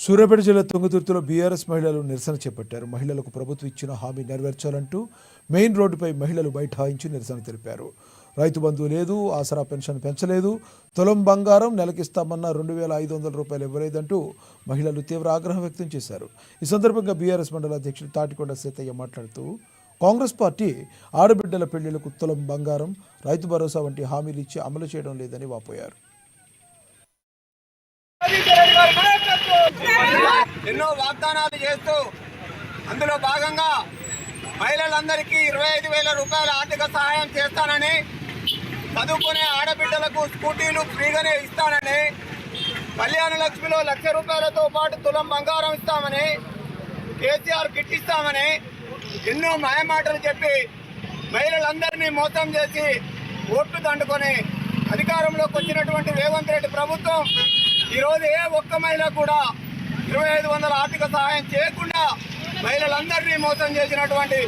సూర్యాపేట జిల్లా తుంగతుర్తిలో బీఆర్ఎస్ మహిళలు నిరసన చేపట్టారు. మహిళలకు ప్రభుత్వం ఇచ్చిన హామీ నెరవేర్చాలంటూ మెయిన్ రోడ్డుపై మహిళలు బైఠాయించి నిరసన తెలిపారు. రైతు బంధువు లేదు, ఆసరా పెన్షన్ పెంచలేదు, తులం బంగారం నెలకిస్తామన్న 2,500 రూపాయలు ఇవ్వలేదంటూ మహిళలు తీవ్ర ఆగ్రహం వ్యక్తం చేశారు. ఈ సందర్భంగా బీఆర్ఎస్ మండల అధ్యక్షుడు తాటికొండ సీతయ్య మాట్లాడుతూ కాంగ్రెస్ పార్టీ ఆడబిడ్డల పెళ్లిళ్లకు తులం బంగారం, రైతు భరోసా వంటి హామీలు ఇచ్చి అమలు చేయడం లేదని వాపోయారు. ఎన్నో వాగ్దానాలు చేస్తూ అందులో భాగంగా మహిళలందరికీ 25,000 రూపాయల ఆర్థిక సహాయం చేస్తానని, చదువుకునే ఆడబిడ్డలకు స్కూటీలు ఫ్రీగానే ఇస్తానని, కళ్యాణ లక్ష్మిలో 1,00,000 రూపాయలతో పాటు తులం బంగారం ఇస్తామని, కేసీఆర్ కిట్ ఇస్తామని ఎన్నో మాయమాటలు చెప్పి మహిళలందరినీ మోసం చేసి ఓట్లు దండుకొని అధికారంలోకి వచ్చినటువంటి రేవంత్ రెడ్డి ప్రభుత్వం ఈరోజు ఏ ఒక్క మహిళ కూడా 2,500 ఆర్థిక సహాయం చేయకుండా మహిళలందరినీ మోసం చేసినటువంటి